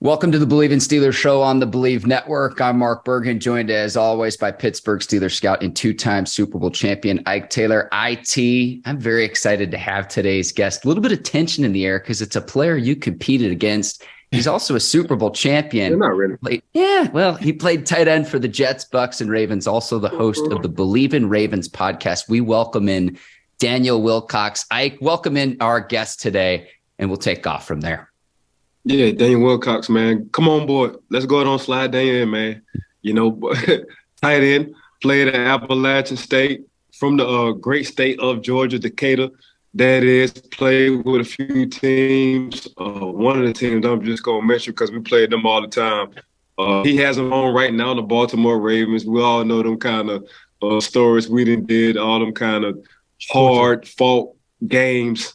Welcome to the Bleav in Steelers show on the Bleav Network. I'm Mark Bergen, joined as always by Pittsburgh Steelers scout and two-time Super Bowl champion Ike Taylor. IT, I'm very excited to have today's guest. A little bit of tension in the air because it's a player you competed against. He's also a Super Bowl champion. Not really. He played tight end for the Jets, Bucks, and Ravens, also the host of the Bleav in Ravens podcast. We welcome in Daniel Wilcox. Ike, welcome in our guest today, and we'll take off from there. Yeah, Daniel Wilcox, man. Come on, boy. Let's go ahead on slide Daniel in, man. Tight end, played at Appalachian State from the great state of Georgia, Decatur. That is, played with a few teams. One of the teams I'm just going to mention because we played them all the time. He has them on right now, the Baltimore Ravens. We all know them kind of stories we did, all them kind of hard-fought games.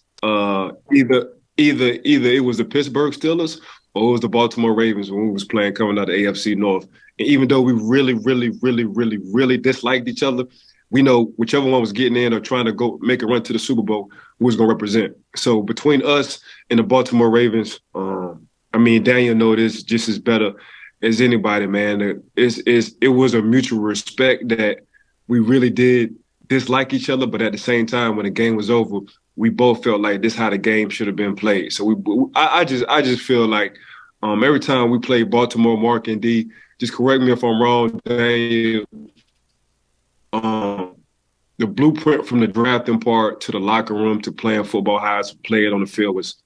Either it was the Pittsburgh Steelers or it was the Baltimore Ravens when we was playing coming out of the AFC North. And even though we really disliked each other, we know whichever one was getting in or trying to go make a run to the Super Bowl, we was going to represent. So between us and the Baltimore Ravens, Daniel know this just as better as anybody, man. It was a mutual respect that we really did dislike each other, but at the same time, when the game was over, we both felt like this is how the game should have been played. So I just feel like every time we play Baltimore, Mark and D, just correct me if I'm wrong, Daniel, the blueprint from the drafting part to the locker room to playing football, how it's played on the field was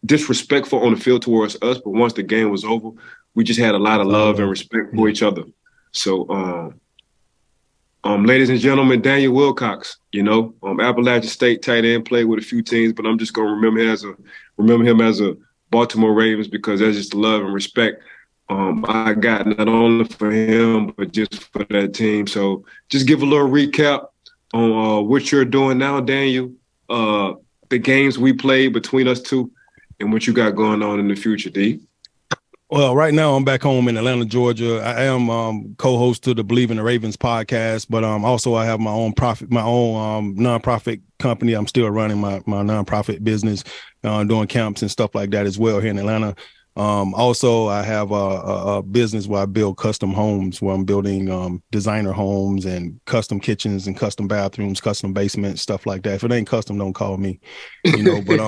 disrespectful on the field towards us. But once the game was over, we just had a lot of love and respect for each other. So, ladies and gentlemen, Daniel Wilcox, Appalachian State tight end, played with a few teams, but I'm just gonna remember him as a Baltimore Ravens because that's just the love and respect I got not only for him but just for that team. So just give a little recap on what you're doing now, Daniel, the games we played between us two, and what you got going on in the future, D. Well, right now I'm back home in Atlanta, Georgia. I am co-host to the Bleav in the Ravens podcast, but also I have my own nonprofit company. I'm still running my nonprofit business, doing camps and stuff like that as well here in Atlanta. Also, I have a business where I build custom homes, where I'm building designer homes and custom kitchens and custom bathrooms, custom basements, stuff like that. If it ain't custom, don't call me, But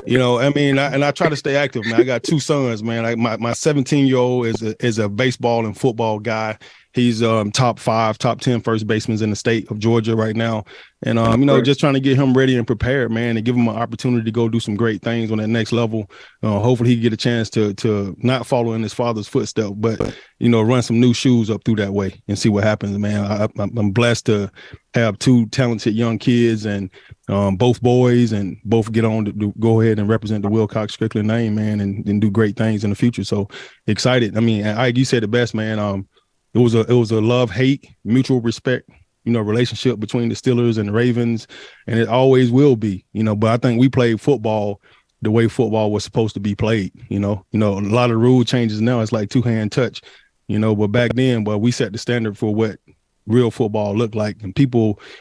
I try to stay active, man. I got two sons, man. My 17-year-old is a baseball and football guy. He's top 5, top 10 first basemen in the state of Georgia right now. And, just trying to get him ready and prepared, man, and give him an opportunity to go do some great things on that next level. Hopefully he can get a chance to not follow in his father's footsteps, but, run some new shoes up through that way and see what happens, man. I'm blessed to have two talented young kids and both boys and both get on to go ahead and represent the Wilcox Strickland name, man, and do great things in the future. So excited. I mean, you said it best, man. It was a love-hate, mutual respect, relationship between the Steelers and the Ravens, and it always will be, but I think we played football the way football was supposed to be played, a lot of rule changes now. It's like two-hand touch, but back then, we set the standard for what real football looked like. And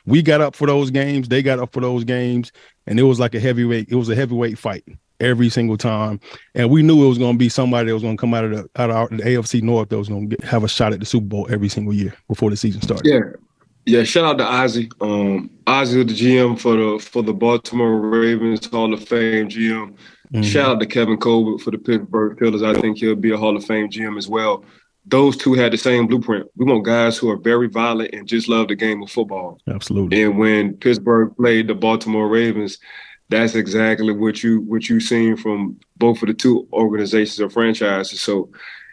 we got up for those games, they got up for those games, and it was like a heavyweight fight every single time. And we knew it was going to be somebody that was going to come out of the AFC North that was going to have a shot at the Super Bowl every single year before the season started. Yeah. Shout out to Ozzie. Ozzie, the GM for the Baltimore Ravens, Hall of Fame GM. Mm-hmm. Shout out to Kevin Colbert for the Pittsburgh Steelers. I think he'll be a Hall of Fame GM as well. Those two had the same blueprint. We want guys who are very violent and just love the game of football. Absolutely. And when Pittsburgh played the Baltimore Ravens, that's exactly what you seen from both of the two organizations or franchises. So,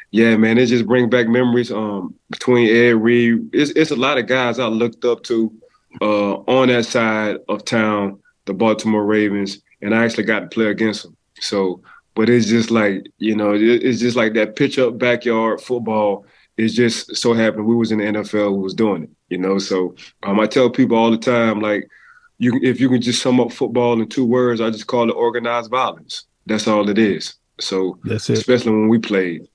yeah, man, it just brings back memories between Ed Reed. It's a lot of guys I looked up to on that side of town, the Baltimore Ravens, and I actually got to play against them. So, but it's just like, it's just like that pitch-up backyard football. It's just so happened we was in the NFL who was doing it, So I tell people all the time, like, if you can just sum up football in 2 words, I just call it organized violence. That's all it is. So that's it. Especially when we played.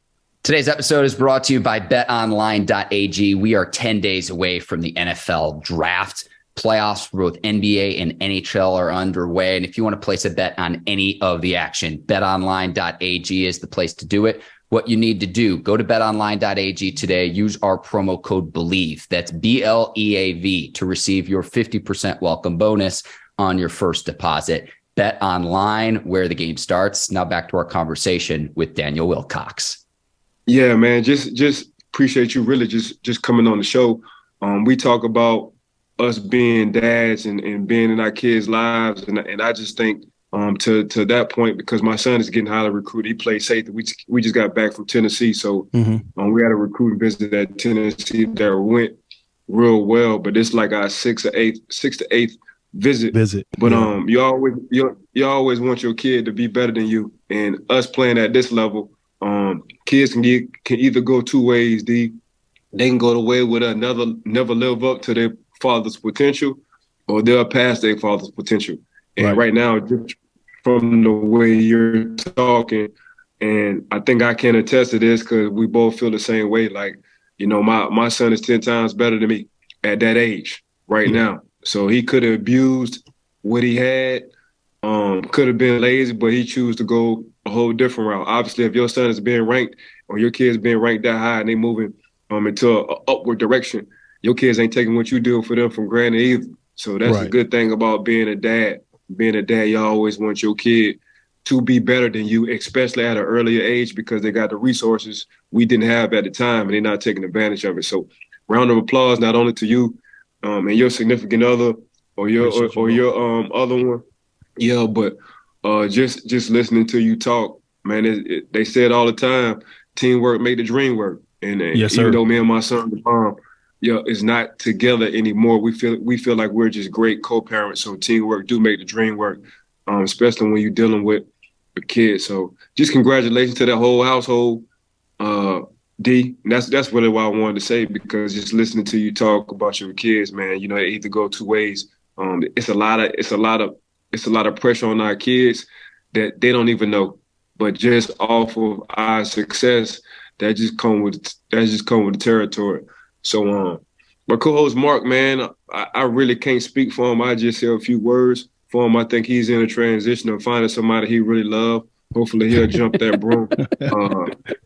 Today's episode is brought to you by betonline.ag. We are 10 days away from the NFL draft. Playoffs for both NBA and NHL are underway. And if you want to place a bet on any of the action, betonline.ag is the place to do it. what you need to do, go to betonline.ag today. Use our promo code Bleav. That's BLEAV to receive your 50% welcome bonus on your first deposit. Bet online, where the game starts. Now back to our conversation with Daniel Wilcox. Yeah, man, just appreciate you really just coming on the show. We talk about us being dads and being in our kids' lives, and I just think to that point, because my son is getting highly recruited. He plays safety. We just got back from Tennessee, so we had a recruiting visit at Tennessee that went real well. But it's like our sixth to eighth visit. But you always want your kid to be better than you, and us playing at this level, kids can either go two ways. They can go the way with never live up to their father's potential, or they'll pass their father's potential. And right now, just from the way you're talking, and I think I can attest to this because we both feel the same way. Like, my son is 10 times better than me at that age right now. So he could have abused what he had, could have been lazy, but he chose to go a whole different route. Obviously, if your son is being ranked or your kid's being ranked that high and they moving into an upward direction, your kids ain't taking what you do for them from granted either. So that's a good thing about being a dad. Being a dad, you always want your kid to be better than you, especially at an earlier age, because they got the resources we didn't have at the time, and they're not taking advantage of it. So round of applause not only to you and your significant other or your other one. Yeah, but just listening to you talk, man, they say it all the time, teamwork made the dream work. And even though me and my son, is not together anymore, we feel like we're just great co-parents. So teamwork do make the dream work, especially when you're dealing with a kid. So just congratulations to that whole household, D. And that's really what I wanted to say, because just listening to you talk about your kids, man, it either go two ways. It's a lot of pressure on our kids that they don't even know, but just off of our success, that just come with the territory. So, my co-host Mark, man, I really can't speak for him. I just say a few words for him. I think he's in a transition of finding somebody he really loves. Hopefully, he'll jump that broom.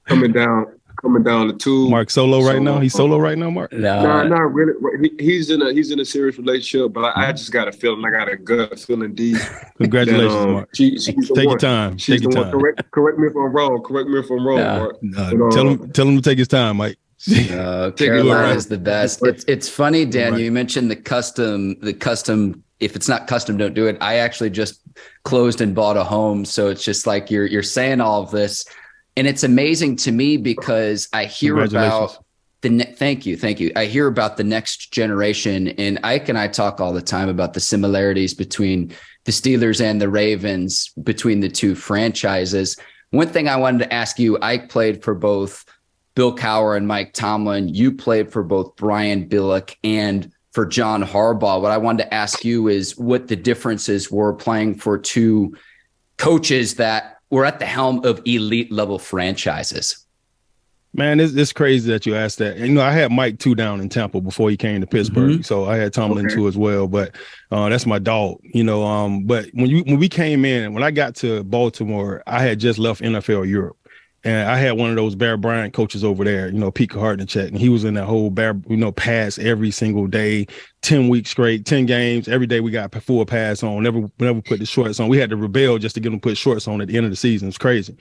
Coming down the tube. Mark solo right now. He's solo right now, Mark. No, not really. He's in a serious relationship, but I just got a feeling. I got a gut feeling. D. Congratulations, Mark. She's Take your time. She's the one. Correct me if I'm wrong. Mark. Tell him to take his time, Mike. Carolina is the best. It's funny, Daniel. You mentioned the custom. If it's not custom, don't do it. I actually just closed and bought a home, so it's just like you're saying all of this. And it's amazing to me because I hear about thank you. I hear about the next generation, and Ike and I talk all the time about the similarities between the Steelers and the Ravens, between the two franchises. One thing I wanted to ask you, Ike played for both Bill Cowher and Mike Tomlin. You played for both Brian Billick and for John Harbaugh. What I wanted to ask you is what the differences were playing for two coaches that were at the helm of elite level franchises. Man, it's crazy that you asked that. And, I had Mike too down in Tampa before he came to Pittsburgh. So I had Tomlin too as well, but that's my dog, but when we came in, when I got to Baltimore, I had just left NFL Europe. And I had one of those Bear Bryant coaches over there, Pete Hartnett, and he was in that whole Bear, pass every single day, 10 weeks straight, 10 games. Every day we got full pass on, never put the shorts on. We had to rebel just to get them to put shorts on at the end of the season. It's crazy.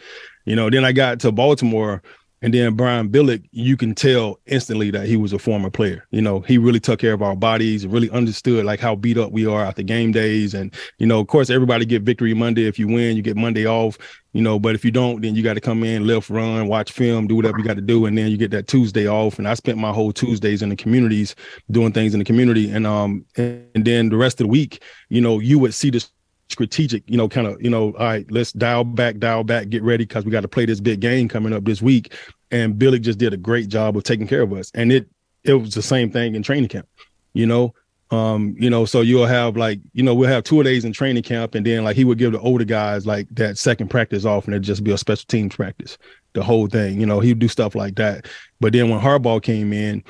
Then I got to Baltimore, and then Brian Billick, you can tell instantly that he was a former player. He really took care of our bodies, really understood like how beat up we are after game days. And, of course, everybody get victory Monday. If you win, you get Monday off, but if you don't, then you got to come in, lift, run, watch film, do whatever you got to do. And then you get that Tuesday off. And I spent my whole Tuesdays in the communities doing things in the community. And then the rest of the week, you would see this strategic, all right, let's dial back, get ready, because we got to play this big game coming up this week. And Billy just did a great job of taking care of us. And it was the same thing in training camp, so you'll have we'll have 2 days in training camp, and then he would give the older guys that second practice off, and it'd just be a special teams practice, the whole thing. He'd do stuff like that. But then when Harbaugh came in,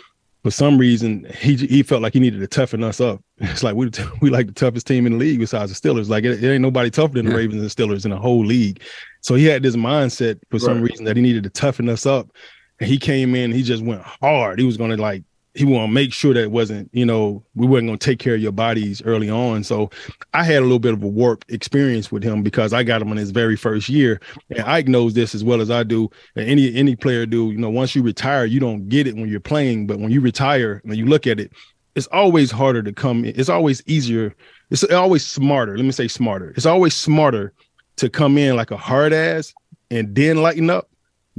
for some reason, he felt like he needed to toughen us up. It's like we like the toughest team in the league besides the Steelers. Like it ain't nobody tougher than the Ravens and Steelers in the whole league. So he had this mindset for some reason that he needed to toughen us up. And he came in, he just went hard. He was going to he want to make sure that it wasn't, we weren't going to take care of your bodies early on. So I had a little bit of a warped experience with him because I got him in his very first year. And Ike knows this as well as I do. And any player do, once you retire, you don't get it when you're playing. But when you retire, when you look at it, it's always harder to come in. It's always easier. It's always smarter. Let me say smarter. It's always smarter to come in like a hard ass and then lighten up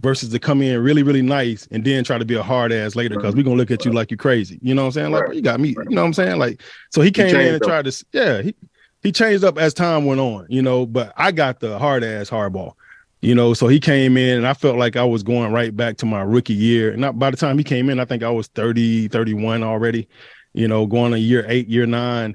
versus to come in really, really nice and then try to be a hard ass later because we're going to look at you like you're crazy. You know what I'm saying? Like, you got me. You know what I'm saying? Like, so he came in and tried to, he changed up as time went on, but I got the hard ass Harbaugh, so he came in and I felt like I was going right back to my rookie year. And by the time he came in, I think I was 30, 31 already, going to year 8, year 9.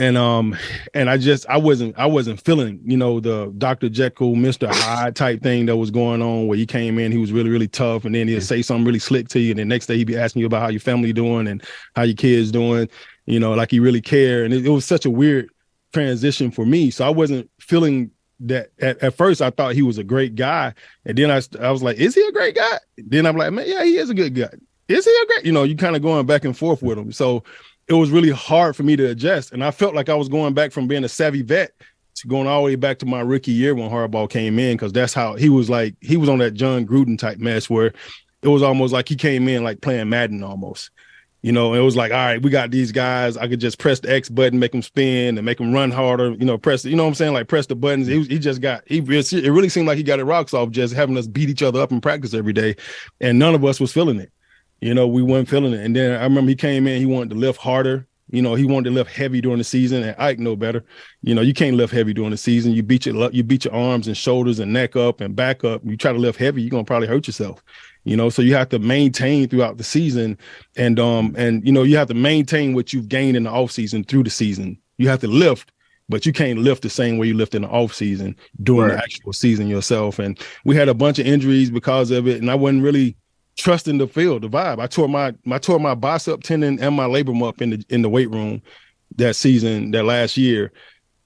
And I wasn't feeling, the Dr. Jekyll, Mr. Hyde type thing that was going on where he came in, he was really, really tough. And then he'd say something really slick to you. And the next day he'd be asking you about how your family doing and how your kids doing, like he really cared. And it was such a weird transition for me. So I wasn't feeling that at first. I thought he was a great guy. And then I was like, is he a great guy? Then I'm like, man, yeah, he is a good guy. Is he a great, you kind of going back and forth with him. So it was really hard for me to adjust. And I felt like I was going back from being a savvy vet to going all the way back to my rookie year when Harbaugh came in, because that's how he was on that John Gruden type mess where it was almost like he came in like playing Madden almost. It was like, all right, we got these guys. I could just press the X button, make them spin and make them run harder, press, what I'm saying? Like press the buttons. It really seemed like he got it rocks off just having us beat each other up in practice every day. And none of us was feeling it. We weren't feeling it. And then I remember he came in, he wanted to lift harder. He wanted to lift heavy during the season, and Ike know better. You can't lift heavy during the season. You beat your arms and shoulders and neck up and back up. You try to lift heavy, you're going to probably hurt yourself. So you have to maintain throughout the season and you have to maintain what you've gained in the off season through the season. You have to lift, but you can't lift the same way you lift in the off season during the actual season yourself. And we had a bunch of injuries because of it, and I wasn't really trusting the field, the vibe. I tore my bicep tendon and my labrum up in the weight room that last year,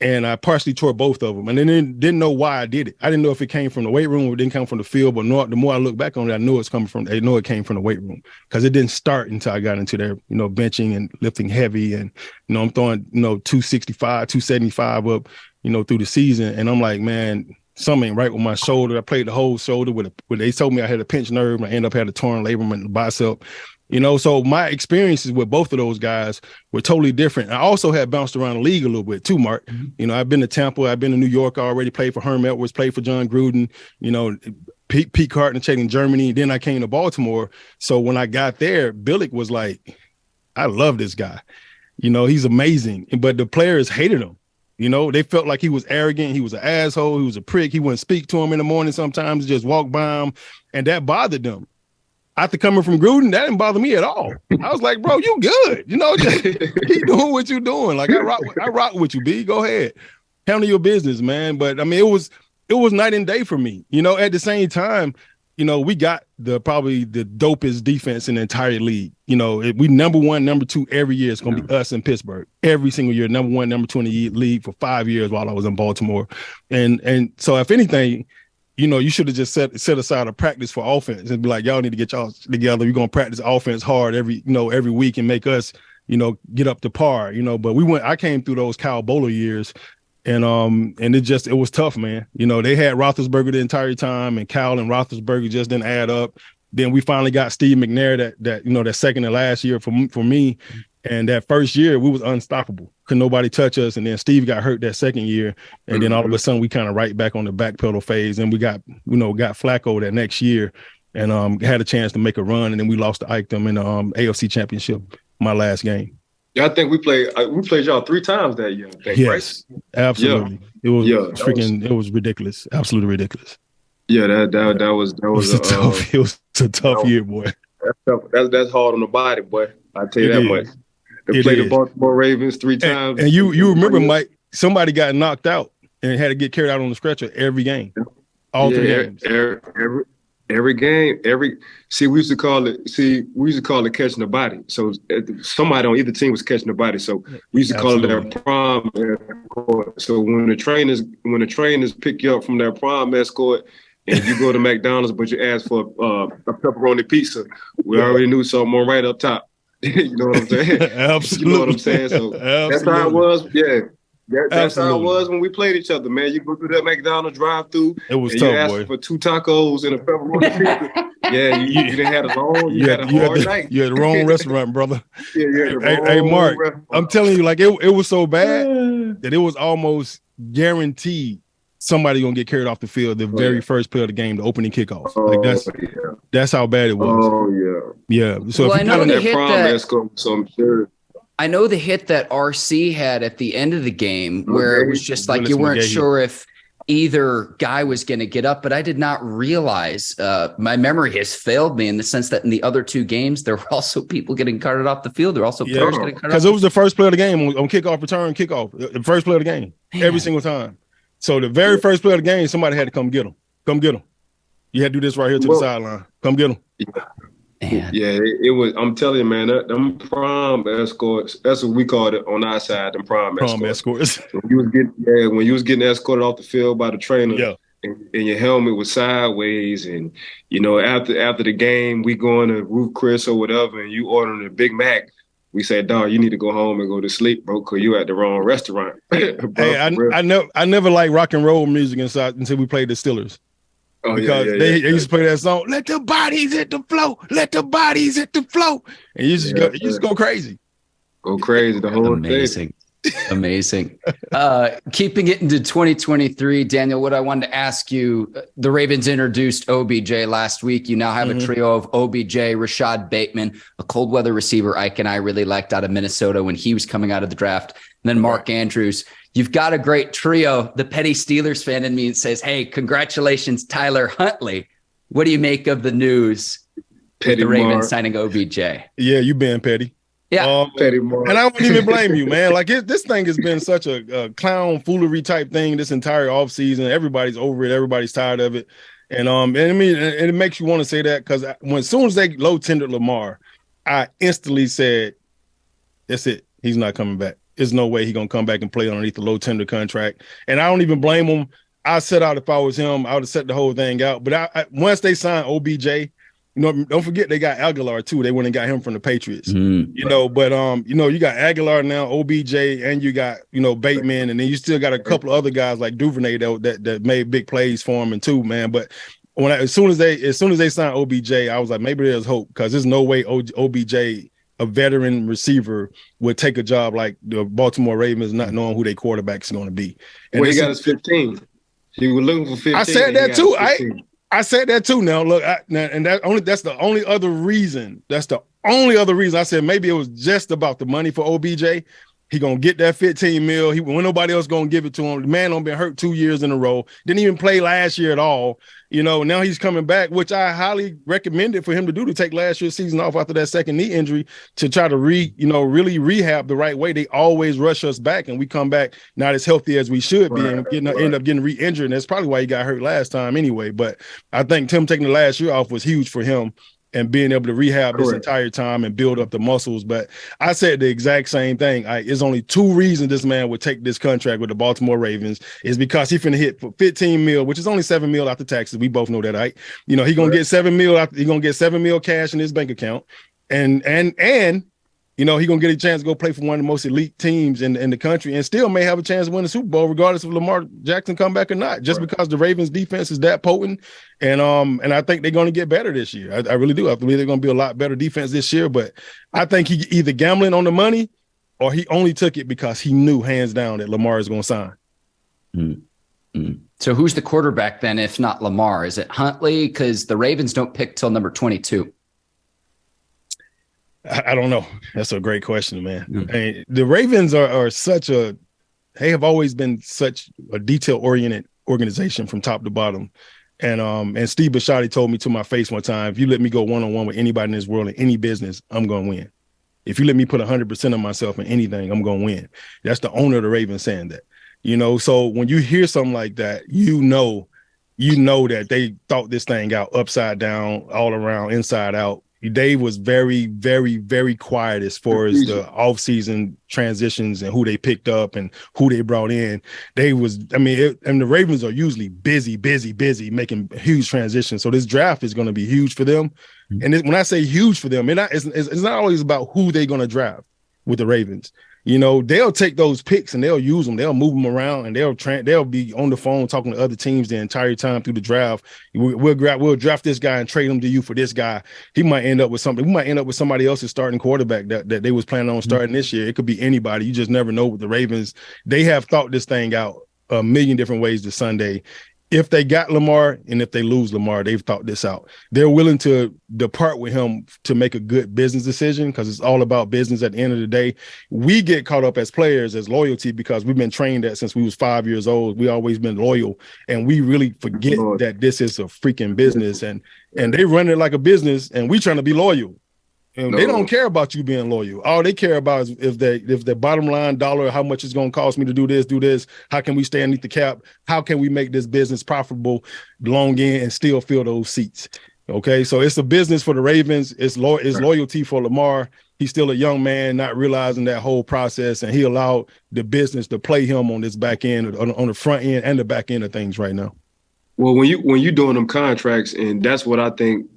and I partially tore both of them. And then didn't know why I did it. I didn't know if it came from the weight room or it didn't come from the field. But the more I look back on it, I know it came from the weight room, because it didn't start until I got into there, benching and lifting heavy, and I'm throwing 265, 275 up, through the season, and I'm like, man, something ain't right with my shoulder. I played the whole shoulder with they told me I had a pinched nerve, and I ended up had a torn labrum in the bicep. So my experiences with both of those guys were totally different. I also had bounced around the league a little bit too, Mark. I've been to Tampa, I've been to New York already, played for Herm Edwards, played for John Gruden, Pete Carton in Germany. Then I came to Baltimore. So when I got there, Billick was like, I love this guy. He's amazing. But the players hated him. They felt like he was arrogant. He was an asshole. He was a prick. He wouldn't speak to him in the morning sometimes, just walk by him. And that bothered them. After coming from Gruden, that didn't bother me at all. I was like, bro, you good. Just keep doing what you're doing. Like, I rock with you, B. Go ahead. Handle your business, man. But, I mean, it was night and day for me. At the same time, we got probably the dopest defense in the entire league. We number 1, number 2 every year. It's going to be us in Pittsburgh every single year. Number 1, number 2 in the league for 5 years while I was in Baltimore. And so if anything, you should have just set aside a practice for offense and be like, y'all need to get y'all together. We're going to practice offense hard every week and make us, get up to par, but I came through those Kyle Bowler years. And it was tough, man. They had Roethlisberger the entire time, and Kyle and Roethlisberger just didn't add up. Then we finally got Steve McNair that second and last year for me. And that first year we was unstoppable. Couldn't nobody touch us. And then Steve got hurt that second year. And then all of a sudden we kind of right back on the back pedal phase. And we got Flacco that next year and had a chance to make a run. And then we lost to Ike them in the AFC Championship, my last game. Yeah, I think we played y'all 3 times that year. I think, yes, right? Absolutely. Yeah. It was ridiculous. Absolutely ridiculous. Yeah, that was it was a tough year, boy. That's tough. That's hard on the body, boy. I tell you that much. They played the Baltimore Ravens 3 times. And you remember, Mike, somebody got knocked out and had to get carried out on the stretcher every game. All 3 games. Every game, we used to call it catching the body. So somebody on either team was catching the body. So we used to call it their prime escort. So when the trainers pick you up from their prime escort and you go to McDonald's, but you ask for a pepperoni pizza, we already knew something on right up top. You know what I'm saying? Absolutely. You know what I'm saying? So that's how it was. Yeah. That's how it was when we played each other, man. You go through that McDonald's drive-through, it was and tough, you asked for 2 tacos and a pepperoni pizza. Yeah, you didn't have a long, you had a hard night. You had the wrong restaurant, brother. Yeah, hey, Mark, restaurant. I'm telling you, like it was so bad that it was almost guaranteed somebody gonna get carried off the field the very first play of the game, the opening kickoff. That's how bad it was. Oh yeah. So well, if you got that prom, so I'm sure. I know the hit that RC had at the end of the game where it was just like you weren't sure if either guy was going to get up, but I did not realize my memory has failed me in the sense that in the other 2 games, there were also people getting carted off the field. There were also players getting carted off. Because it was the first play of the game on kickoff, return, kickoff, the first play of the game, every single time. So the very first play of the game, somebody had to come get them. Come get them. You had to do this right here to the sideline. Come get them. Yeah, it was. I'm telling you, man, them prom escorts. That's what we called it on our side. Them prom escorts. When you was getting escorted off the field by the trainer, and your helmet was sideways, and after the game, we going to Ruth Chris or whatever, and you ordering a Big Mac. We said, dog, you need to go home and go to sleep, bro, because you at the wrong restaurant. Bro, hey, I never liked rock and roll music inside until we played the Steelers. Oh, because they used to play that song, let the bodies hit the floor, let the bodies hit the floor. And you just go crazy. Go crazy the whole thing. Amazing. Keeping it into 2023, Daniel, what I wanted to ask you, the Ravens introduced OBJ last week. You now have a trio of OBJ, Rashad Bateman, a cold weather receiver Ike and I really liked out of Minnesota when he was coming out of the draft. And then Mark Andrews. You've got a great trio. The petty Steelers fan in me says, hey, congratulations, Tyler Huntley. What do you make of the news? The Ravens signing OBJ. Yeah, you been petty. Yeah. Petty Mark. And I don't even blame you, man. Like this thing has been such a clown foolery type thing this entire offseason. Everybody's over it. Everybody's tired of it. And it makes you want to say that because as soon as they low tendered Lamar, I instantly said, that's it. He's not coming back. There's no way he's going to come back and play underneath the low tender contract. And I don't even blame him. I set out if I was him, I would have set the whole thing out. But I once they signed OBJ, don't forget they got Aguilar too. They went and got him from the Patriots. But you got Aguilar now, OBJ, and you got Bateman, and then you still got a couple of other guys like Duvernay that made big plays for him and too, man. But as soon as they signed OBJ, I was like, maybe there's hope because there's no way OBJ, a veteran receiver, would take a job like the Baltimore Ravens, not knowing who their quarterback is going to be. And he got his 15. He was looking for 15. I said that too. I said that too. Now look, that's the only other reason. That's the only other reason I said maybe it was just about the money for OBJ. He gonna get that 15 mil. When nobody else gonna give it to him. The man done been hurt 2 years in a row. Didn't even play last year at all. Now he's coming back, which I highly recommended for him to do, to take last year's season off after that second knee injury to try to really rehab the right way. They always rush us back and we come back not as healthy as we should be and end up getting re-injured. And that's probably why he got hurt last time anyway. But I think Tim taking the last year off was huge for him and being able to rehab this entire time and build up the muscles. But I said the exact same thing. There's only 2 reasons this man would take this contract with the Baltimore Ravens is because he finna hit for 15 mil, which is only 7 mil after taxes. We both know that, right? He gonna get 7 mil after, he gonna get 7 mil cash in his bank account. And he gonna get a chance to go play for one of the most elite teams in the country and still may have a chance to win the Super Bowl, regardless of Lamar Jackson come back or not, just because the Ravens defense is that potent. And I think they're going to get better this year. I really do. I believe they're going to be a lot better defense this year, but I think he either gambling on the money or he only took it because he knew hands down that Lamar is going to sign. Mm-hmm. So who's the quarterback then, if not Lamar? Is it Huntley? Because the Ravens don't pick till number 22. I don't know. That's a great question, man. Mm-hmm. I mean, the Ravens are they have always been such a detail-oriented organization from top to bottom. And Steve Bisciotti told me to my face one time, if you let me go one-on-one with anybody in this world in any business, I'm going to win. If you let me put 100% of myself in anything, I'm going to win. That's the owner of the Ravens saying that. So when you hear something like that, you you know that they thought this thing out upside down, all around, inside out. Dave was very, very, very quiet as far as the offseason transitions and who they picked up and who they brought in. They was, and the Ravens are usually busy making huge transitions. So this draft is going to be huge for them. And when I say huge for them, it's not always about who they're going to draft with the Ravens. You know, they'll take those picks and they'll use them. They'll move them around and they'll be on the phone talking to other teams the entire time through the draft. We'll draft this guy and trade him to you for this guy. He might end up with something. We might end up with somebody else's starting quarterback that they was planning on starting this year. It could be anybody. You just never know with the Ravens. They have thought this thing out a million different ways this Sunday. If they got Lamar and if they lose Lamar, they've thought this out. They're willing to depart with him to make a good business decision because it's all about business at the end of the day. We get caught up as players as loyalty because we've been trained that since we was 5 years old. We always been loyal, and we really forget that this is a freaking business, and they run it like a business, and we trying to be loyal. And they don't care about you being loyal. All they care about is if the bottom line dollar, how much it's going to cost me to do this, how can we stay underneath the cap? How can we make this business profitable long in and still fill those seats? Okay, so it's a business for the Ravens. It's loyalty for Lamar. He's still a young man, not realizing that whole process, and he allowed the business to play him on this back end, on the front end and the back end of things right now. Well, when you doing them contracts, and that's what I think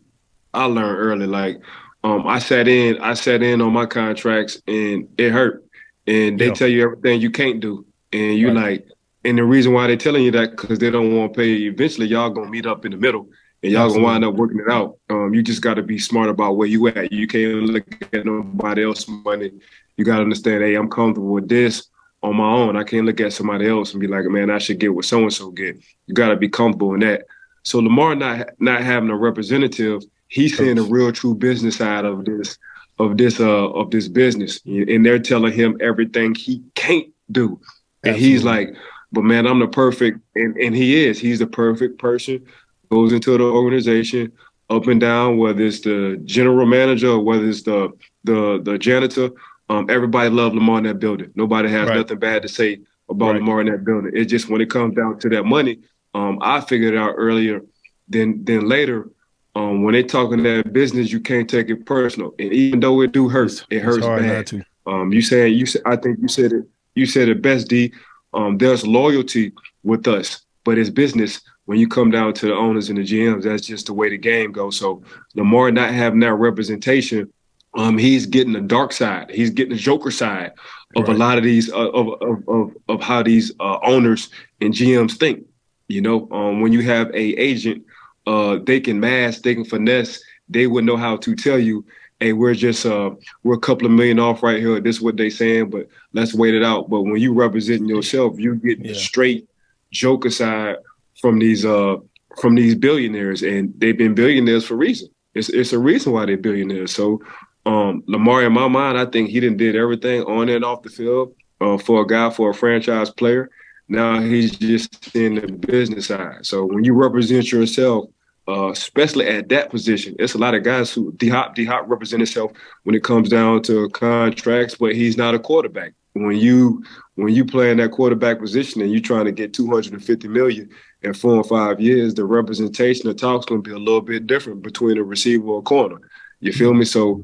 I learned early, like – I sat in on my contracts and it hurt. And they tell you everything you can't do. And you and the reason why they're telling you that because they don't want to pay you. Eventually, y'all going to meet up in the middle and y'all going to wind up working it out. You just got to be smart about where you at. You can't look at nobody else's money. You got to understand, hey, I'm comfortable with this on my own. I can't look at somebody else and be like, man, I should get what so-and-so get. You got to be comfortable in that. So Lamar not having a representative, he's seeing the real true business side of this business, and they're telling him everything he can't do, and he's like, "But man, I'm the perfect," and he's the perfect person. Goes into the organization up and down, whether it's the general manager or whether it's the janitor. Everybody loved Lamar in that building. Nobody has nothing bad to say about Lamar in that building. It's just when it comes down to that money, I figured it out earlier than later. When they talking that business, you can't take it personal, and even though it do hurt, it hurts bad. I think you said it best, D. There's loyalty with us, but it's business. When you come down to the owners and the GMs, that's just the way the game goes. So Lamar not having that representation, he's getting the dark side. He's getting the Joker side of a lot of these of how these owners and GMs think. You know, when you have a agent. They can mask, they can finesse, they would know how to tell you, hey, we're a couple of million off right here. This is what they saying, but let's wait it out. But when you representing yourself, you get the straight Joker side from these billionaires, and they've been billionaires for a reason. It's a reason why they're billionaires. So Lamar, in my mind, I think he did everything on and off the field for a franchise player. Now he's just in the business side. So when you represent yourself, especially at that position, it's a lot of guys who D-Hop represent himself when it comes down to contracts, but he's not a quarterback. When you play in that quarterback position and you're trying to get $250 million in 4 or 5 years, the representation of talk's going to be a little bit different between a receiver or a corner. You feel me? So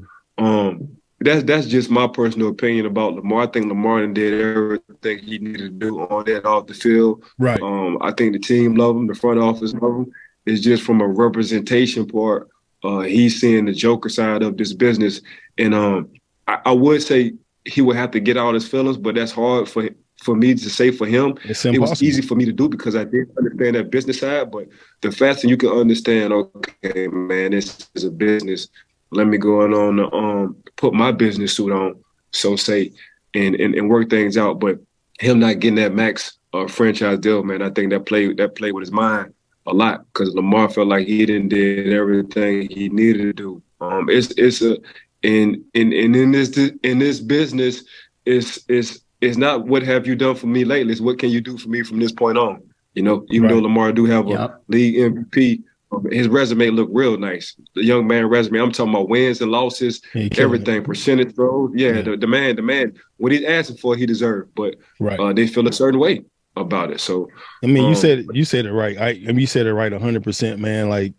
that's just my personal opinion about Lamar. I think Lamar did everything he needed to do on and off the field. Right. I think the team love him, the front office love him. It's just from a representation part, he's seeing the Joker side of this business. And I would say he would have to get out his feelings, but that's hard for me to say for him. It was easy for me to do because I did understand that business side. But the faster you can understand, okay, man, this is a business. Let me go on put my business suit on, so say, and work things out. But him not getting that max franchise deal, man, I think that played with his mind a lot because Lamar felt like he did everything he needed to do. In this business, it's not what have you done for me lately. It's what can you do for me from this point on. You know, even though Lamar do have a league MVP. His resume looked real nice. The young man resume. I'm talking about wins and losses, everything, percentage throws. Yeah. The man, what he's asking for, he deserved. But they feel a certain way. about it. So I mean, you said it right. You said it right 100%, man. Like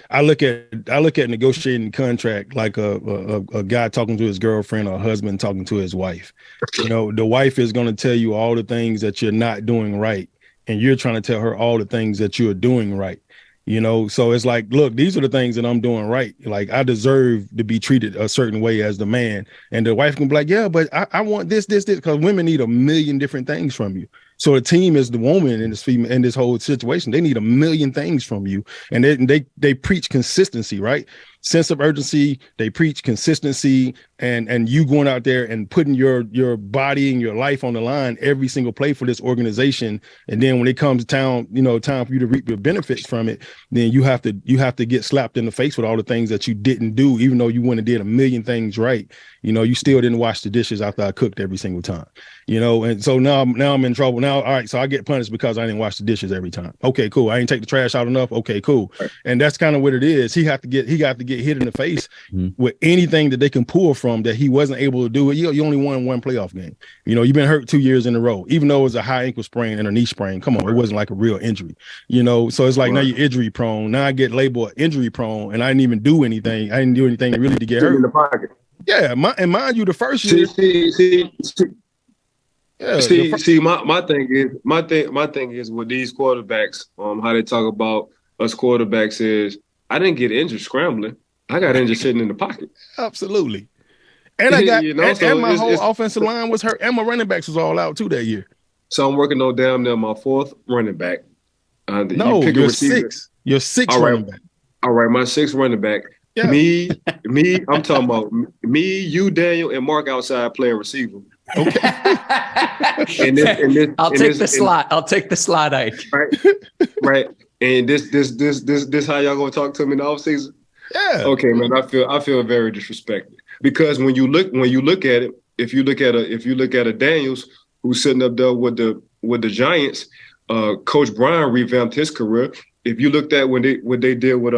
I look at negotiating contract like a guy talking to his girlfriend or a husband talking to his wife. You know, the wife is going to tell you all the things that you're not doing right, and you're trying to tell her all the things that you're doing right. You know, so it's like, look, these are the things that I'm doing right. Like, I deserve to be treated a certain way as the man. And the wife can be like, yeah, but I want this, because women need a million different things from you. So the team is the woman in this whole situation. They need a million things from you. And they preach consistency, right? Sense of urgency. They preach consistency, and you going out there and putting your body and your life on the line every single play for this organization. And then when it comes time for you to reap your benefits from it, then you have to get slapped in the face with all the things that you didn't do, even though you went and did a million things right. You know, you still didn't wash the dishes after I cooked every single time. You know, and so now I'm in trouble. Now, all right, so I get punished because I didn't wash the dishes every time. Okay, cool. I didn't take the trash out enough. Okay, cool. And that's kind of what it is. He got to get hit in the face with anything that they can pull from that he wasn't able to do. You only won one playoff game. You know, you've been hurt 2 years in a row, even though it was a high ankle sprain and a knee sprain. Come on, it wasn't like a real injury. You know, so it's like now you're injury prone. Now I get labeled injury prone, and I didn't even do anything. I didn't do anything really to get hurt. In the pocket. Yeah, and mind you, the first year. My thing is with these quarterbacks, how they talk about us quarterbacks is I didn't get injured scrambling. I got injured sitting in the pocket. Absolutely. And I got and my whole offensive line was hurt, and my running backs was all out too that year. So I'm working on damn near my fourth running back. You're six. You're six running back. All right, my sixth running back. Yeah. Me, I'm talking about me, you, Daniel, and Mark outside playing receiver. Okay. I'll take the slot, Ike. Right. And this how y'all gonna talk to me in the offseason? Yeah. Okay, man. I feel very disrespected because when you look at it, if you look at a Daniels who's sitting up there with the Giants, Coach Brian revamped his career. If you looked at what they did with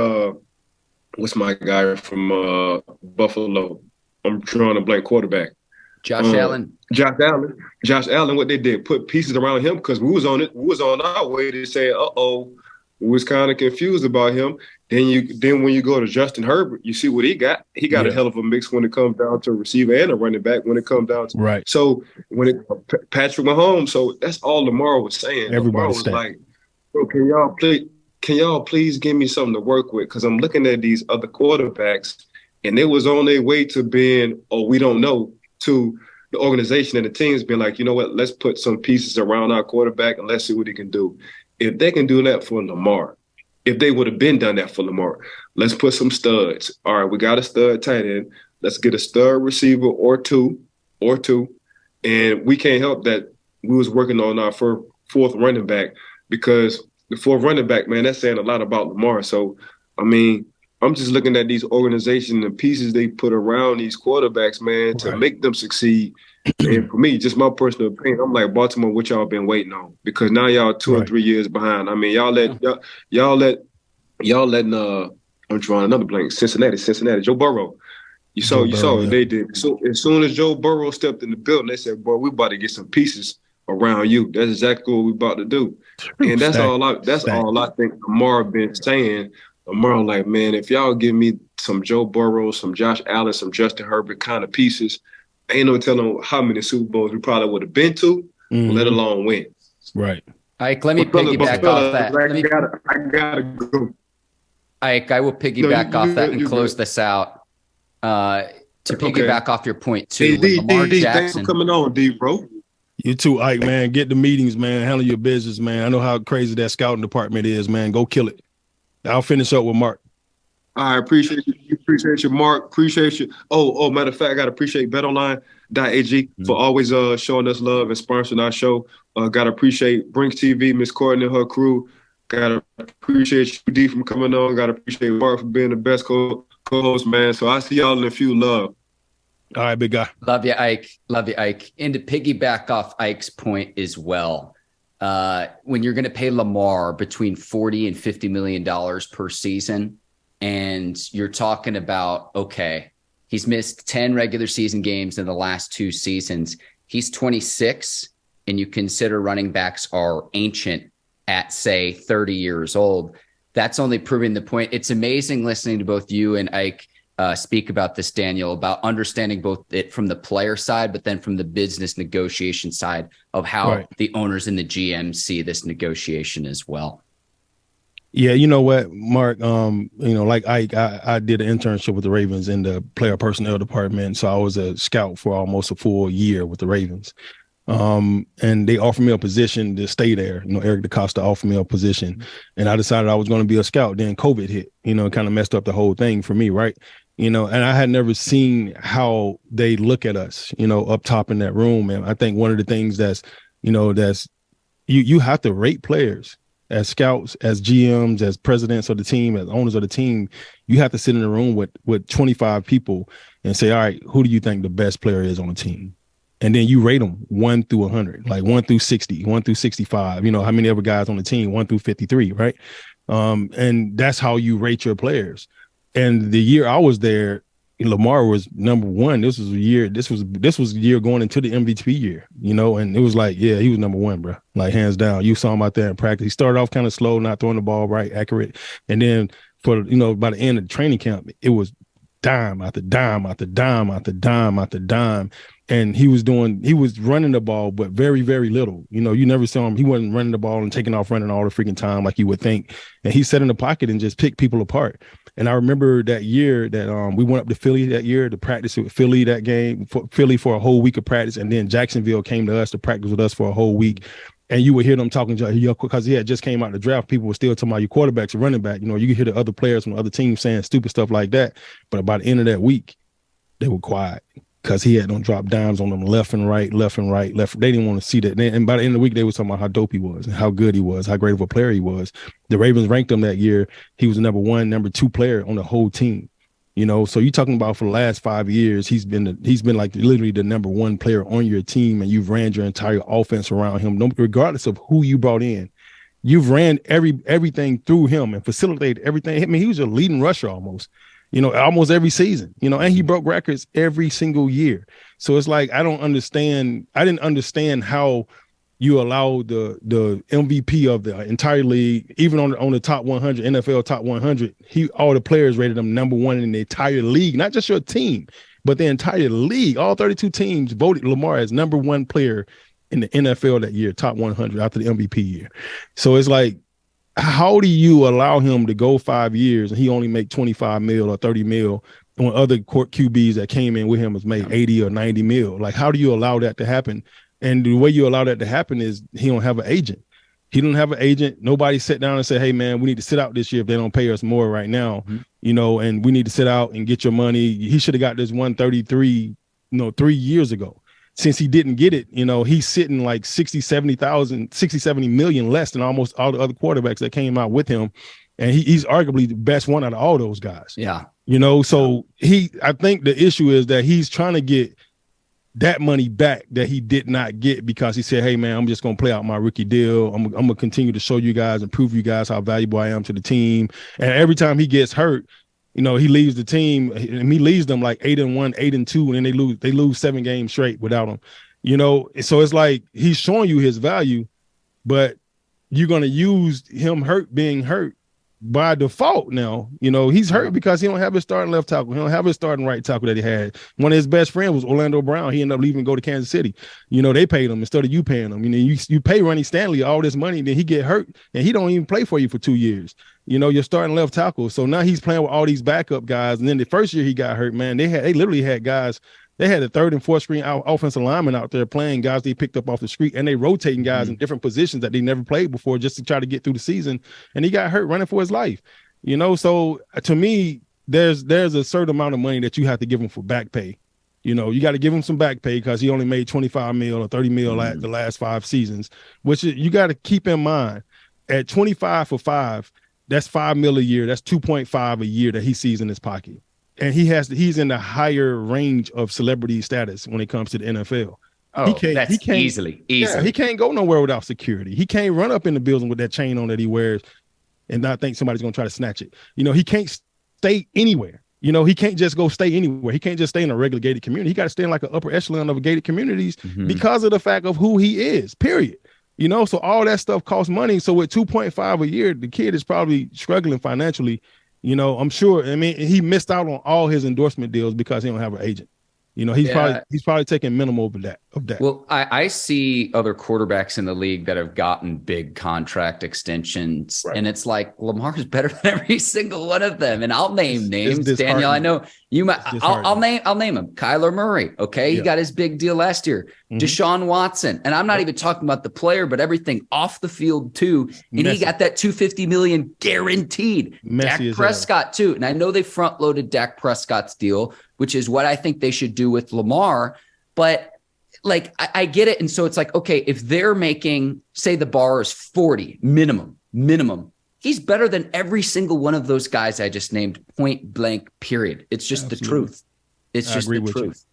what's my guy from Buffalo? I'm drawing a blank quarterback. Josh Allen. Josh Allen, what they did, put pieces around him because we was on our way to say, we was kind of confused about him. Then when you go to Justin Herbert, you see what he got. He got a hell of a mix when it comes down to a receiver and a running back when it comes down to right. So when Patrick Mahomes, so that's all Lamar was saying. Everybody was like, bro, can y'all please give me something to work with? Because I'm looking at these other quarterbacks, and they was on their way to being, we don't know, to the organization and the team's been like, you know what, let's put some pieces around our quarterback and let's see what he can do. If they can do that for Lamar, if they would have been done that for Lamar, let's put some studs. All right, we got a stud tight end. Let's get a stud receiver or two. And we can't help that we was working on our fourth running back because the fourth running back, man, that's saying a lot about Lamar. So, I mean, I'm just looking at these organizations and pieces they put around these quarterbacks, man, to make them succeed. And for me, just my personal opinion, I'm like, Baltimore, what y'all been waiting on? Because now y'all 2 or 3 years behind. I mean, y'all letting I'm drawing another blank. Cincinnati, Joe Burrow. You saw what they did. So as soon as Joe Burrow stepped in the building, they said, boy, we about to get some pieces around you. That's exactly what we about to do. And that's all I think Lamar been saying. Lamar, like, man, if y'all give me some Joe Burrow, some Josh Allen, some Justin Herbert kind of pieces, ain't no telling how many Super Bowls we probably would have been to, let alone win. Right. Ike, let me piggyback off that. I gotta go. Ike, I will piggyback off that and close this out. To piggyback off your point too, Lamar Jackson. Thanks for coming on, D, bro. You too, Ike, man. Get the meetings, man. Handle your business, man. I know how crazy that scouting department is, man. Go kill it. I'll finish up with Mark. I appreciate you. Appreciate you, Mark. Appreciate you. Oh, matter of fact, I got to appreciate BetOnline.ag for always showing us love and sponsoring our show. Got to appreciate Brinks TV, Miss Courtney and her crew. Got to appreciate you, D, from coming on. Got to appreciate Mark for being the best co-host, man. So I see y'all in a few. Love. All right, big guy. Love you, Ike. And to piggyback off Ike's point as well, when you're going to pay Lamar between $40 and $50 million per season, and you're talking about, okay, he's missed 10 regular season games in the last 2 seasons. He's 26. and you consider running backs are ancient at, say, 30 years old, that's only proving the point. It's amazing listening to both you and Ike speak about this, Daniel, about understanding both it from the player side, but then from the business negotiation side of how the owners and the GM see this negotiation as well. Yeah, you know what, Mark, like Ike, I did an internship with the Ravens in the player personnel department. So I was a scout for almost a full year with the Ravens. And they offered me a position to stay there. Eric DeCosta offered me a position, and I decided I was going to be a scout. Then COVID hit, it kind of messed up the whole thing for me, right? And I had never seen how they look at us, up top in that room. And I think one of the things that's you have to rate players. As scouts, as GMs, as presidents of the team, as owners of the team, you have to sit in a room with 25 people and say, all right, who do you think the best player is on the team? And then you rate them 1 through 100, like 1 through 60, 1 through 65, how many other guys on the team, 1 through 53, right? And that's how you rate your players. And the year I was there, Lamar was number one. This was a year going into the MVP year, and it was like, yeah, he was number one, bro. Like hands down. You saw him out there in practice. He started off kind of slow, not throwing the ball right, accurate. And then by the end of the training camp, it was dime after dime after dime after dime after dime. And he was running the ball, but very, very little. You never saw him. He wasn't running the ball and taking off running all the freaking time like you would think. And he sat in the pocket and just picked people apart. And I remember that year that we went up to Philly that year to practice with Philly that game, Philly for a whole week of practice. And then Jacksonville came to us to practice with us for a whole week. And you would hear them talking because he had just came out of the draft. People were still talking about your quarterback's a running back. You could hear the other players from the other teams saying stupid stuff like that. But by the end of that week, they were quiet because he had them drop dimes on them left and right. They didn't want to see that. And by the end of the week, they were talking about how dope he was and how good he was, how great of a player he was. The Ravens ranked him that year. He was the number 1, number 2 player on the whole team. So you're talking about for the last 5 years, he's been like literally the number 1 player on your team, and you've ran your entire offense around him, regardless of who you brought in. You've ran everything through him and facilitated everything. I mean, he was a leading rusher almost. Almost every season, and he broke records every single year. So it's like, I didn't understand how you allow the MVP of the entire league, even on the top 100, NFL top 100, all the players rated him number 1 in the entire league, not just your team, but the entire league. All 32 teams voted Lamar as number 1 player in the NFL that year, top 100 after the MVP year. So it's like, how do you allow him to go 5 years and he only make 25 mil or 30 mil when other court QBs that came in with him has made 80 or 90 mil? Like, how do you allow that to happen? And the way you allow that to happen is he don't have an agent. He don't have an agent. Nobody sat down and said, hey, man, we need to sit out this year if they don't pay us more right now, and we need to sit out and get your money. He should have got this 133, 3 years ago. Since he didn't get it, he's sitting like 60, 70 million less than almost all the other quarterbacks that came out with him. And he's arguably the best one out of all those guys. Yeah. So I think the issue is that he's trying to get that money back that he did not get because he said, hey, man, I'm just going to play out my rookie deal. I'm going to continue to show you guys and prove you guys how valuable I am to the team. And every time he gets hurt, he leaves the team and he leaves them like 8-1, 8-2, and then they lose 7 games straight without him. So it's like he's showing you his value, but you're going to use him being hurt by default now. He's hurt because he don't have his starting left tackle. He don't have his starting right tackle that he had. One of his best friends was Orlando Brown. He ended up leaving and go to Kansas City. They paid him instead of you paying him. You pay Ronnie Stanley all this money, then he get hurt and he don't even play for you for 2 years. You're starting left tackle. So now he's playing with all these backup guys. And then the first year he got hurt, man, they literally had guys. They had a 3rd and 4th string offensive lineman out there playing guys they picked up off the street, and they rotating guys in different positions that they never played before just to try to get through the season. And he got hurt running for his life. So to me, there's a certain amount of money that you have to give him for back pay. You got to give him some back pay because he only made 25 mil or 30 mil at the last 5 seasons, which you got to keep in mind. At 25 for 5, that's 5 mil a year. That's 2.5 a year that he sees in his pocket. And he's in the higher range of celebrity status when it comes to the NFL. Oh, he can't easily. Yeah, he can't go nowhere without security. He can't run up in the building with that chain on that he wears and not think somebody's going to try to snatch it. He can't stay anywhere. He can't just go stay anywhere. He can't just stay in a regular gated community. He got to stay in like an upper echelon of gated communities because of the fact of who he is, period. So all that stuff costs money. So with 2.5 a year, the kid is probably struggling financially. I'm sure. I mean, he missed out on all his endorsement deals because he don't have an agent. He's probably taking minimal of that. Well, I see other quarterbacks in the league that have gotten big contract extensions, and it's like Lamar's better than every single one of them. And I'll name names, Daniel. I know you might. I'll name him. Kyler Murray. Okay, he got his big deal last year. Deshaun Watson, and I'm not even talking about the player, but everything off the field too. And he got that $250 million guaranteed. Dak Prescott too, and I know they front loaded Dak Prescott's deal, which is what I think they should do with Lamar. But like, I get it. And so it's like, okay, if they're making, say the bar is 40 minimum, he's better than every single one of those guys I just named, point blank, period. It's just the truth. It's just the truth.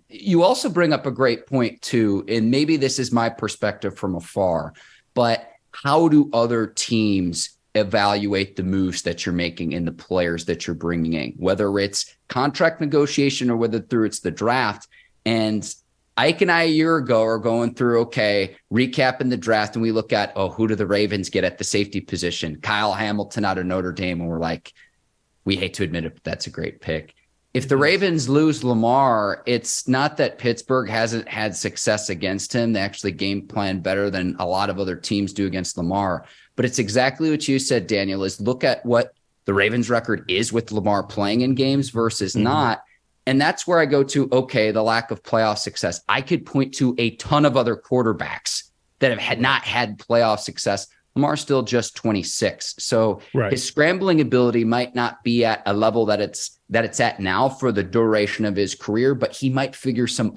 You also bring up a great point too, and maybe this is my perspective from afar, but how do other teams evaluate the moves that you're making and the players that you're bringing in, whether it's contract negotiation or whether it's the draft? And Ike and I a year ago are going through, recapping the draft, and we look at, who do the Ravens get at the safety position? Kyle Hamilton out of Notre Dame. And we're like, we hate to admit it, but that's a great pick. If the Ravens lose Lamar, it's not that Pittsburgh hasn't had success against him. They actually game plan better than a lot of other teams do against Lamar. But it's exactly what you said, Daniel, is look at what the Ravens record is with Lamar playing in games versus not. And that's where I go to, the lack of playoff success. I could point to a ton of other quarterbacks that have not had playoff success. Lamar's still just 26. So his scrambling ability might not be at a level that it's at now for the duration of his career, but he might figure out some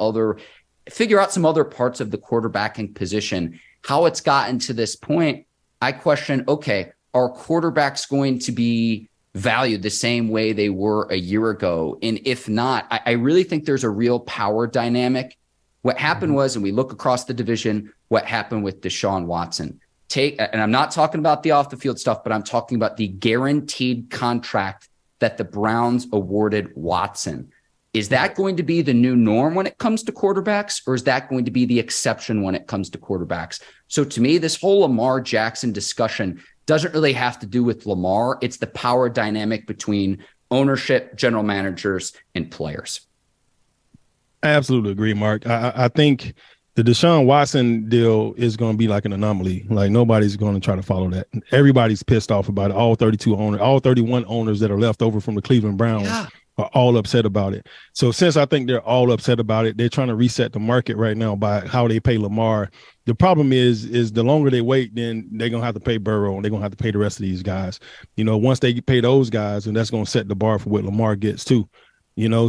other parts of the quarterbacking position. How it's gotten to this point, I question, are quarterbacks going to be valued the same way they were a year ago? And if not, I really think there's a real power dynamic. What happened was, and we look across the division, what happened with Deshaun Watson. And I'm not talking about the off the field stuff, but I'm talking about the guaranteed contract that the Browns awarded Watson. Is that going to be the new norm when it comes to quarterbacks, or is that going to be the exception when it comes to quarterbacks? So to me, this whole Lamar Jackson discussion doesn't really have to do with Lamar. It's the power dynamic between ownership, general managers, and players. I absolutely agree, Mark. I think the Deshaun Watson deal is going to be like an anomaly. Like, nobody's going to try to follow that. Everybody's pissed off about it. All 31 owners that are left over from the Cleveland Browns are all upset about it. So since I think they're all upset about it, they're trying to reset the market right now by how they pay Lamar. The problem is the longer they wait, then they're going to have to pay Burrow, and they're going to have to pay the rest of these guys. Once they pay those guys, and that's going to set the bar for what Lamar gets too.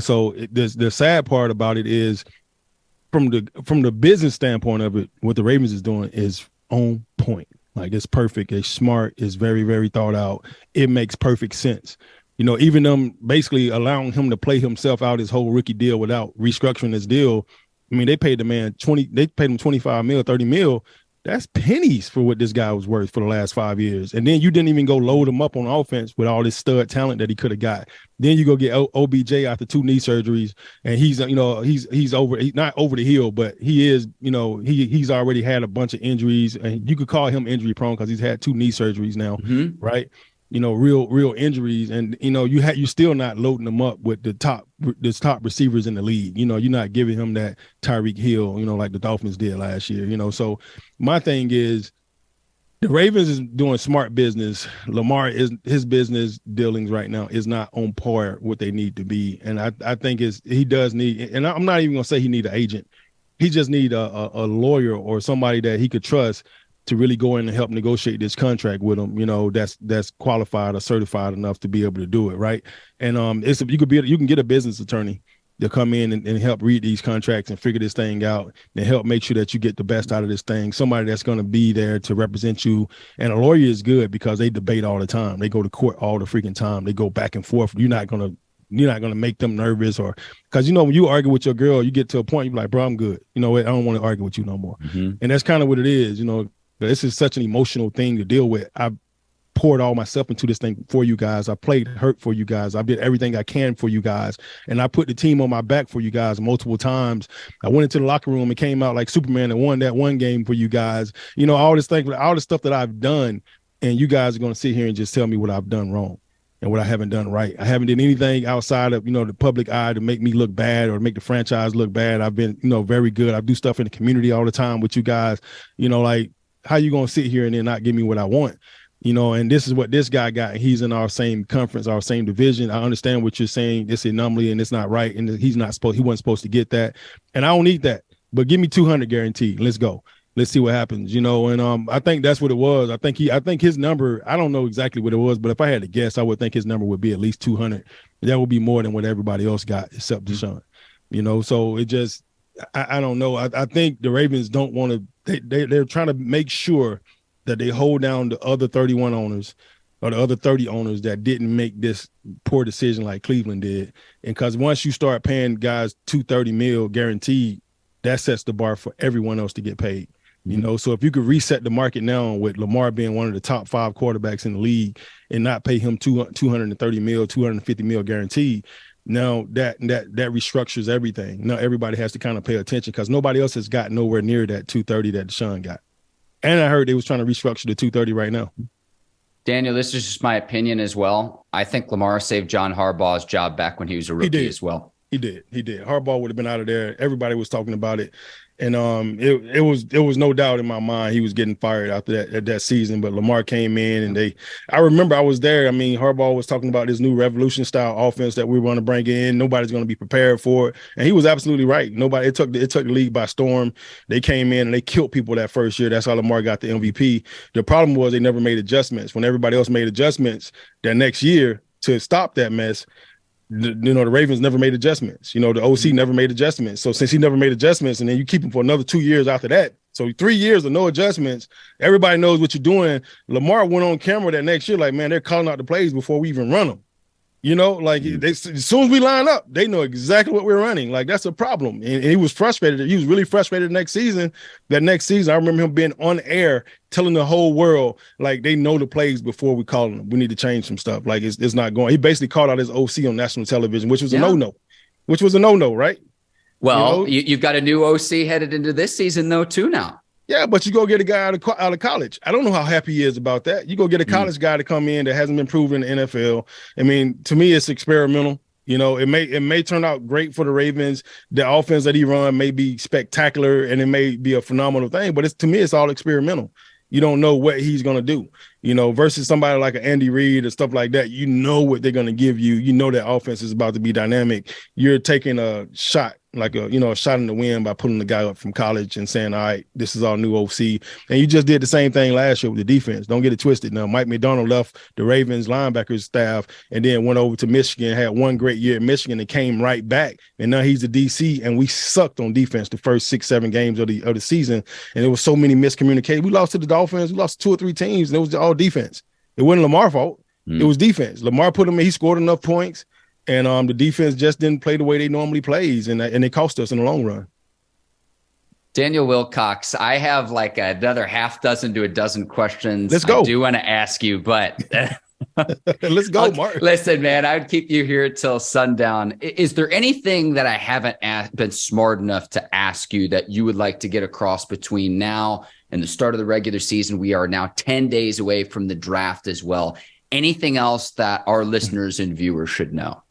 So the sad part about it is, from the business standpoint of it, what the Ravens is doing is on point. Like, it's perfect. It's smart. It's very, very thought out. It makes perfect sense. Even them basically allowing him to play himself out his whole rookie deal without restructuring his deal. I mean, they paid the man they paid him $25 million, $30 million. That's pennies for what this guy was worth for the last 5 years. And then you didn't even go load him up on offense with all this stud talent that he could have got. Then you go get OBJ after 2 knee surgeries, and he's he's not over the hill, but he is, he's already had a bunch of injuries, and you could call him injury prone because he's had 2 knee surgeries now, right? Real injuries, and you're still not loading them up with the top receivers in the league. You're not giving him that Tyreek Hill, like the Dolphins did last year. So my thing is, the Ravens is doing smart business. Lamar his business dealings right now is not on par what they need to be, and I think he does need. And I'm not even gonna say he need an agent. He just need a lawyer or somebody that he could trust to really go in and help negotiate this contract with him, that's qualified or certified enough to be able to do it, right? And you can get a business attorney to come in and help read these contracts and figure this thing out and help make sure that you get the best out of this thing. Somebody that's going to be there to represent you. And a lawyer is good because they debate all the time. They go to court all the freaking time. They go back and forth. You're not going to make them nervous, or because when you argue with your girl, you get to a point you're like, bro, I'm good. I don't want to argue with you no more. And that's kind of what it is. This is such an emotional thing to deal with. I poured all myself into this thing for you guys. I played hurt for you guys. I did everything I can for you guys. And I put the team on my back for you guys multiple times. I went into the locker room and came out like Superman and won that one game for you guys. All this stuff that I've done. And you guys are going to sit here and just tell me what I've done wrong and what I haven't done right. I haven't done anything outside of, the public eye to make me look bad or make the franchise look bad. I've been, very good. I do stuff in the community all the time with you guys. Like, how you going to sit here and then not give me what I want? And this is what this guy got. He's in our same conference, our same division. I understand what you're saying. It's an anomaly and it's not right. And he wasn't supposed to get that. And I don't need that. But give me 200 guaranteed. Let's go. Let's see what happens, and I think that's what it was. I think his number, I don't know exactly what it was, but if I had to guess, I would think his number would be at least 200. That would be more than what everybody else got except Deshaun, so it just, I don't know. I think the Ravens don't want to, they're trying to make sure that they hold down the other 31 owners or the other 30 owners that didn't make this poor decision like Cleveland did. And because once you start paying guys $230 million guaranteed, that sets the bar for everyone else to get paid. So if you could reset the market now with Lamar being one of the top 5 quarterbacks in the league and not pay him $230 million, $250 million guaranteed, now that restructures everything. Now everybody has to kind of pay attention because nobody else has got nowhere near that 230 that Deshaun got. And I heard they was trying to restructure the 230 right now. Daniel, this is just my opinion as well. I think Lamar saved John Harbaugh's job back when he was a rookie as well. He did. Harbaugh would have been out of there. Everybody was talking about it. And it was no doubt in my mind he was getting fired after that season. But Lamar came in and I remember I was there. I mean, Harbaugh was talking about this new revolution style offense that we were going to bring in. Nobody's going to be prepared for it. And he was absolutely right. It took the league by storm. They came in and they killed people that first year. That's how Lamar got the MVP. The problem was they never made adjustments. When everybody else made adjustments that next year to stop that mess, the Ravens never made adjustments. The OC never made adjustments. So since he never made adjustments, and then you keep him for another 2 years after that, so 3 years of no adjustments, everybody knows what you're doing. Lamar went on camera that next year like, man, they're calling out the plays before we even run them. As soon as we line up, they know exactly what we're running. Like, that's a problem. And he was frustrated. He was really frustrated next season. That next season, I remember him being on air telling the whole world, like, they know the plays before we call them. We need to change some stuff. Like, it's not going. He basically called out his OC on national television, which was a no-no, right? Well, you've got a new OC headed into this season, though, too, now. Yeah, but you go get a guy out of college. I don't know how happy he is about that. You go get a college guy to come in that hasn't been proven in the NFL. I mean, to me, it's experimental. It may turn out great for the Ravens. The offense that he run may be spectacular and it may be a phenomenal thing, but to me, it's all experimental. You don't know what he's going to do, versus somebody like an Andy Reid or stuff like that. What they're going to give you. That offense is about to be dynamic. You're taking a shot, like a shot in the wind by pulling the guy up from college and saying, all right, this is our new OC. And you just did the same thing last year with the defense. Don't get it twisted. Now, Mike McDonald left the Ravens linebackers staff and then went over to Michigan, had one great year at Michigan and came right back. And now he's the DC, and we sucked on defense the first 6-7 games of the season. And there was so many miscommunications. We lost to the Dolphins. We lost 2 or 3 teams, and it was all defense. It wasn't Lamar's fault. It was defense. Lamar put him in. He scored enough points. And the defense just didn't play the way they normally plays, and it cost us in the long run. Daniel Wilcox, I have like another half dozen to a dozen questions. Let's go. I do want to ask you, but let's go, Mark. Listen, man, I would keep you here till sundown. Is there anything that I haven't been smart enough to ask you that you would like to get across between now and the start of the regular season? We are now 10 days away from the draft as well. Anything else that our listeners and viewers should know?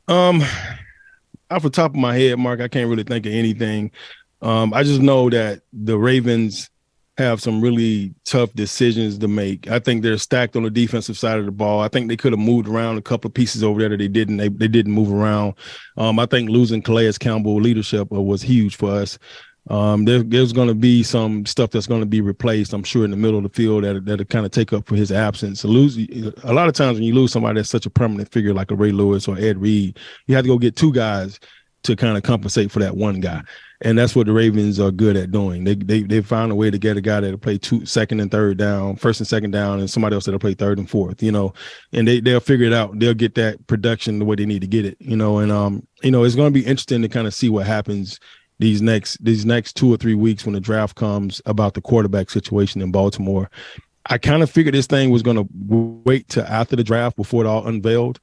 Off the top of my head, Mark, I can't really think of anything. I just know that the Ravens have some really tough decisions to make. I think they're stacked on the defensive side of the ball. I think they could have moved around a couple of pieces over there that they didn't. They didn't move around. I think losing Calais Campbell leadership was huge for us. There's going to be some stuff that's going to be replaced, I'm sure, in the middle of the field that'll kind of take up for his absence. A lot of times when you lose somebody that's such a permanent figure like a Ray Lewis or Ed Reed, you have to go get 2 guys to kind of compensate for that one guy. And that's what the Ravens are good at doing. They found a way to get a guy that'll play second and third down, first and second down, and somebody else that'll play third and fourth, and they'll figure it out. They'll get that production the way they need to get it, and it's going to be interesting to kind of see what happens these next 2 or 3 weeks when the draft comes about the quarterback situation in Baltimore. I kind of figured this thing was going to wait till after the draft before it all unveiled.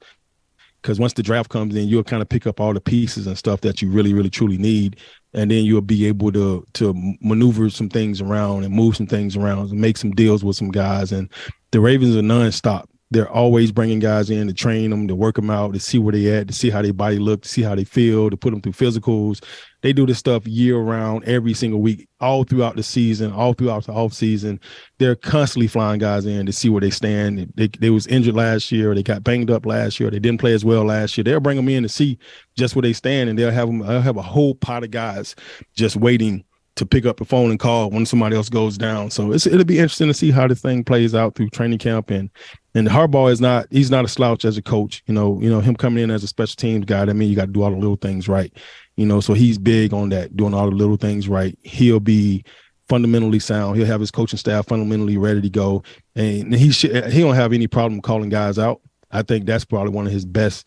Because once the draft comes in, you'll kind of pick up all the pieces and stuff that you really, really, truly need. And then you'll be able to maneuver some things around and move some things around and make some deals with some guys. And the Ravens are nonstop. They're always bringing guys in to train them, to work them out, to see where they at, to see how their body look, to see how they feel, to put them through physicals. They do this stuff year round, every single week, all throughout the season, all throughout the off season. They're constantly flying guys in to see where they stand. They was injured last year, or they got banged up last year, or they didn't play as well last year. They'll bring them in to see just where they stand, and they'll have a whole pot of guys just waiting to pick up the phone and call when somebody else goes down. So it'll be interesting to see how the thing plays out through training camp. And Harbaugh he's not a slouch as a coach. You know, him coming in as a special teams guy, that means you got to do all the little things right. So he's big on that, doing all the little things right. He'll be fundamentally sound. He'll have his coaching staff fundamentally ready to go. And he don't have any problem calling guys out. I think that's probably one of his best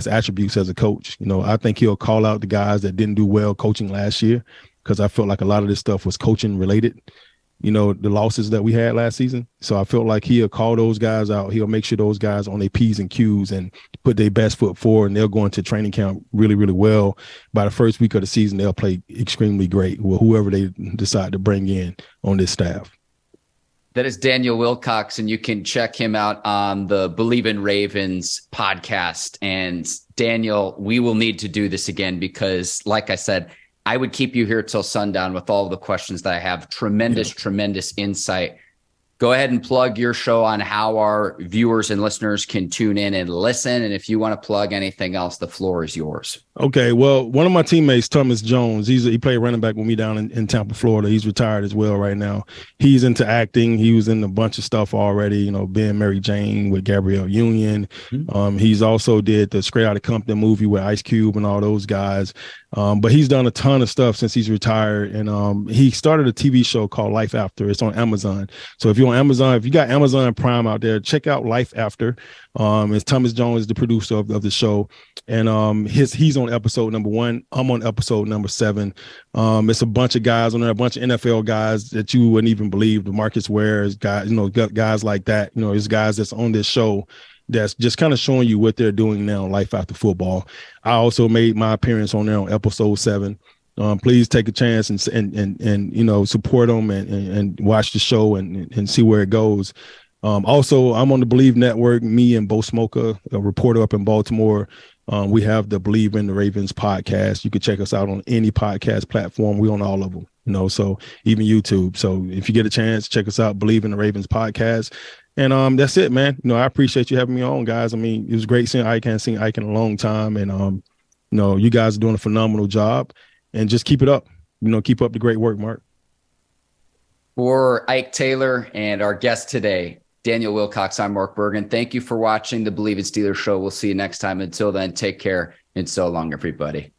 attributes as a coach. I think he'll call out the guys that didn't do well coaching last year, because I felt like a lot of this stuff was coaching related, the losses that we had last season. So I felt like he'll call those guys out. He'll make sure those guys on their P's and Q's and put their best foot forward, and they'll go into training camp really, really well. By the first week of the season, they'll play extremely great with whoever they decide to bring in on this staff. That is Daniel Wilcox, and you can check him out on the Bleav in Ravens podcast. And Daniel, we will need to do this again because, like I said, I would keep you here till sundown with all of the questions that I have. Tremendous insight. Go ahead and plug your show on how our viewers and listeners can tune in and listen. And if you want to plug anything else, the floor is yours. Okay. Well, one of my teammates, Thomas Jones, he played running back with me down in Tampa, Florida. He's retired as well right now. He's into acting. He was in a bunch of stuff already, being Mary Jane with Gabrielle Union. Mm-hmm. He's also did the Straight Outta Compton movie with Ice Cube and all those guys. But he's done a ton of stuff since he's retired. And he started a TV show called Life After. It's on Amazon. So if you're on Amazon, if you got Amazon Prime out there, check out Life After. It's Thomas Jones, the producer of the show. And he's on episode number 1. I'm on episode number 7. It's a bunch of guys on there, a bunch of NFL guys that you wouldn't even believe. The Marcus Ware's guys, guys like that. There's guys that's on this show that's just kind of showing you what they're doing now, life after football. I also made my appearance on there on episode 7. Please take a chance and support them and watch the show and see where it goes. Also, I'm on the Bleav Network. Me and Bo Smoker, a reporter up in Baltimore. We have the Bleav in the Ravens podcast. You can check us out on any podcast platform. We're on all of them, so even YouTube. So if you get a chance, check us out, Bleav in the Ravens podcast. And that's it, man. I appreciate you having me on, guys. I mean, it was great seeing Ike. I hadn't seen Ike in a long time. And, you guys are doing a phenomenal job. And just keep it up. Keep up the great work, Mark. For Ike Taylor and our guest today, Daniel Wilcox, I'm Mark Bergen. Thank you for watching the Bleav in Steelers show. We'll see you next time. Until then, take care and so long, everybody.